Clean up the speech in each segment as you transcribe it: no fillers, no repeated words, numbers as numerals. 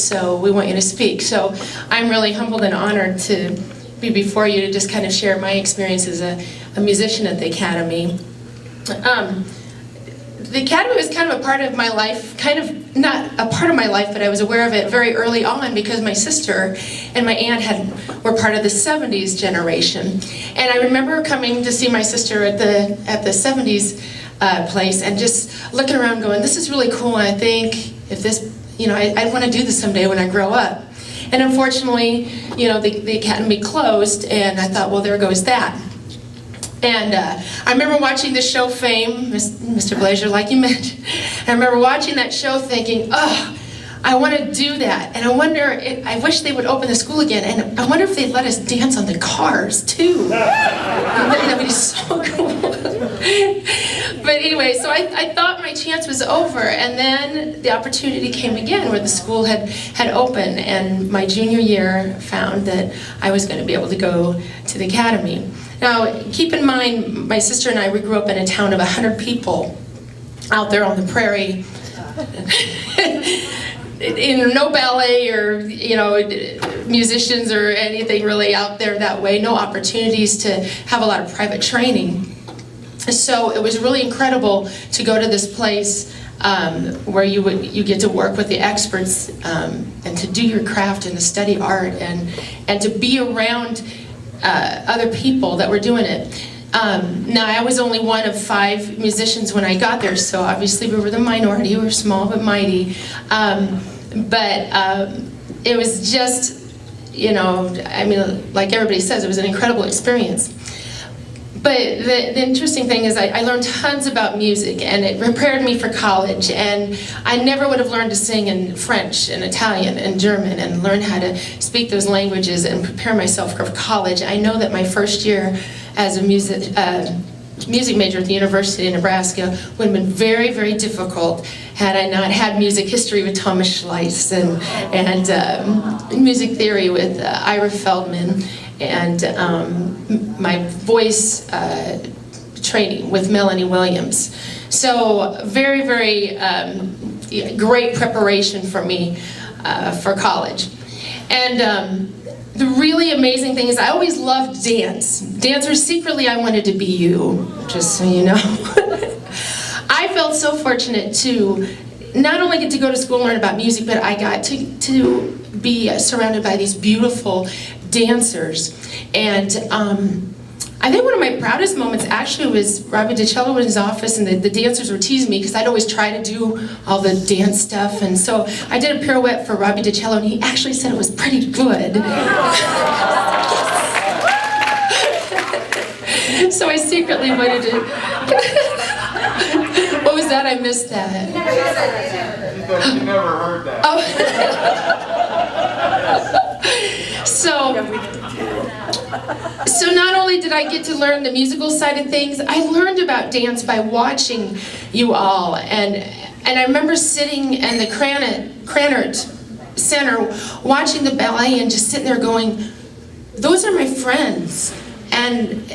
so we want you to speak. So I'm really humbled and honored to be before you to just kind of share my experience as a musician at the Academy. The Academy was kind of a part of my life, kind of not a part of my life, but I was aware of it very early on because my sister and my aunt were part of the 70s generation. And I remember coming to see my sister at the 70s place and just looking around going, this is really cool, and I think if this, I want to do this someday when I grow up. And unfortunately, the Academy closed, and I thought, well, there goes that. And I remember watching the show Fame, Mr. Blazer, like you mentioned. I remember watching that show thinking, oh, I want to do that. And I wish they would open the school again. And I wonder if they'd let us dance on the cars, too. That would be so cool. But anyway, so I thought my chance was over. And then the opportunity came again where the school had opened. And my junior year found that I was going to be able to go to the Academy. Now, keep in mind, my sister and I, we grew up in a town of 100 people out there on the prairie. No ballet or, musicians or anything really out there that way. No opportunities to have a lot of private training. So it was really incredible to go to this place where you get to work with the experts and to do your craft and to study art and to be around other people that were doing it. Now, I was only one of 5 musicians when I got there, so obviously we were the minority. We were small but mighty. But it was just, like everybody says, it was an incredible experience. But the interesting thing is I learned tons about music, and it prepared me for college, and I never would have learned to sing in French and Italian and German and learn how to speak those languages and prepare myself for college. I know that my first year as a music major at the University of Nebraska would have been very, very difficult had I not had music history with Thomas Schleitz and music theory with Ira Feldman, and my voice training with Melanie Williams. So very, very great preparation for me for college. And the really amazing thing is I always loved dance. Dancers, secretly I wanted to be you, just so you know. I felt so fortunate to not only get to go to school and learn about music, but I got to be surrounded by these beautiful dancers. And I think one of my proudest moments actually was Robbie DiCello in his office, and the dancers were teasing me because I'd always try to do all the dance stuff, and so I did a pirouette for Robbie DiCello, and he actually said it was pretty good. So I secretly wanted to... What was that? I missed that. You never heard that. Oh. So not only did I get to learn the musical side of things, I learned about dance by watching you all. And I remember sitting in the Cranert Center watching the ballet and just sitting there going, those are my friends. And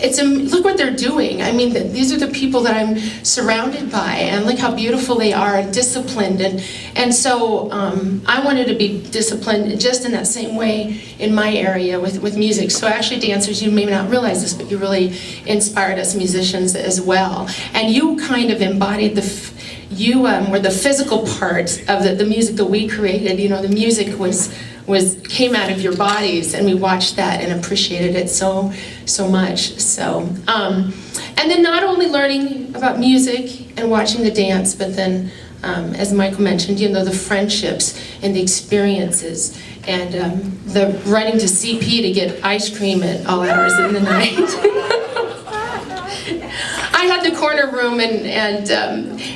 look what they're doing. I mean, these are the people that I'm surrounded by, and look how beautiful they are and disciplined. And so I wanted to be disciplined just in that same way in my area with music. So actually, dancers, you may not realize this, but you really inspired us musicians as well. And you kind of embodied you were the physical part of the music that we created. The music came out of your bodies, and we watched that and appreciated it so much. So and then not only learning about music and watching the dance, but then as Michael mentioned, the friendships and the experiences, and the running to CP to get ice cream at all hours in the night. I had the corner room, and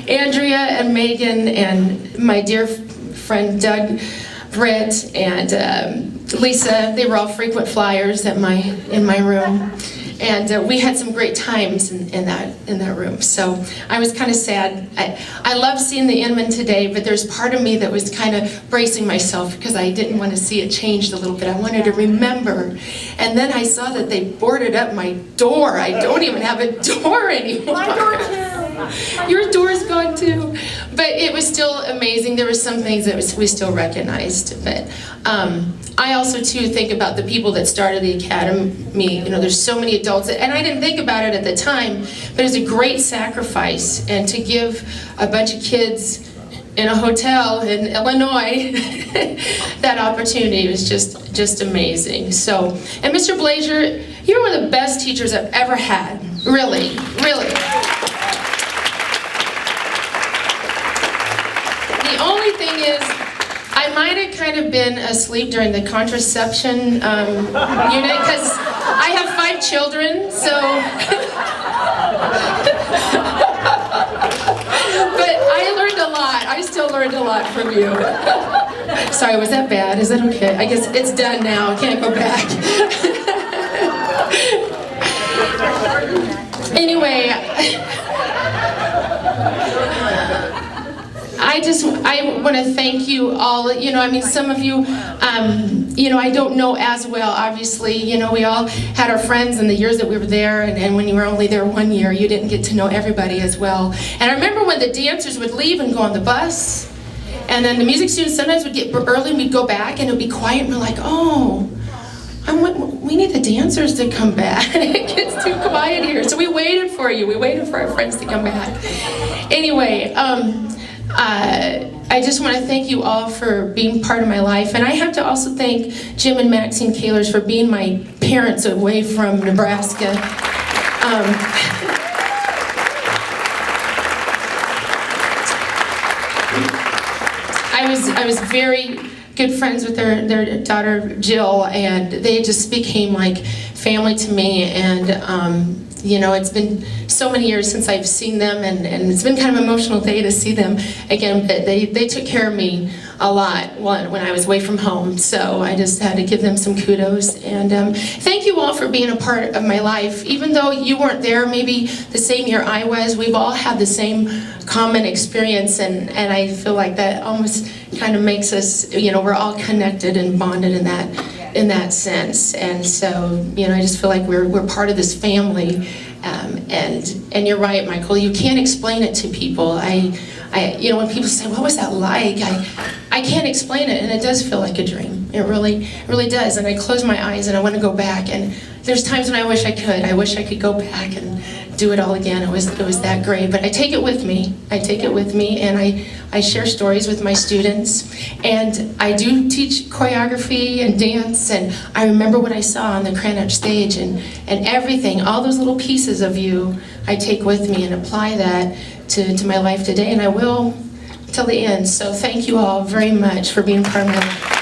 Andrea and Megan and my dear friend Doug, Britt, and Lisa, they were all frequent flyers in my room, and we had some great times in that room. So I was kind of sad. I love seeing the Inman today, but there's part of me that was kind of bracing myself because I didn't want to see it changed a little bit. I wanted to remember, and then I saw that they boarded up my door. I don't even have a door anymore. My door too. Your door's gone too. But it was still amazing. There were some things that we still recognized. But I also too think about the people that started the academy. You know, there's so many adults, and I didn't think about it at the time, but it was a great sacrifice. And to give a bunch of kids in a hotel in Illinois that opportunity was just amazing. So, and Mr. Blazier, you're one of the best teachers I've ever had. Really, really. The only thing is, I might have kind of been asleep during the contraception unit, because I have 5 children, so. But I learned a lot. I still learned a lot from you. Sorry, was that bad? Is that okay? I guess it's done now. I can't go back. Anyway, I want to thank you all. You know, I mean, some of you, you know, I don't know as well, obviously. You know, we all had our friends in the years that we were there, and when you were only there 1 year, you didn't get to know everybody as well. And I remember when the dancers would leave and go on the bus, and then the music students sometimes would get early and we'd go back and it would be quiet, and we're like, oh, we need the dancers to come back. It gets too quiet here. So we waited for you. We waited for our friends to come back. Anyway, I just want to thank you all for being part of my life. And I have to also thank Jim and Maxine Kahlers for being my parents away from Nebraska. I was very good friends with their daughter Jill, and they just became like family to me. And you know, it's been so many years since I've seen them, and it's been kind of an emotional day to see them again, but they took care of me a lot when I was away from home, so I just had to give them some kudos. And thank you all for being a part of my life. Even though you weren't there maybe the same year I was, we've all had the same common experience, and I feel like that almost kind of makes us, you know, we're all connected and bonded in that sense. And so, you know, I just feel like we're part of this family. And you're right, Michael, you can't explain it to people. You know, when people say, what was that like? I can't explain it, and it does feel like a dream. It really does. And I close my eyes and I want to go back, and there's times when I wish I could. I wish I could go back and do it all again. It was that great. But I take it with me. I take it with me, and I share stories with my students. And I do teach choreography and dance, and I remember what I saw on the Cranach stage, and everything, all those little pieces of you, I take with me and apply that to my life today, and I will till the end. So thank you all very much for being part of my life.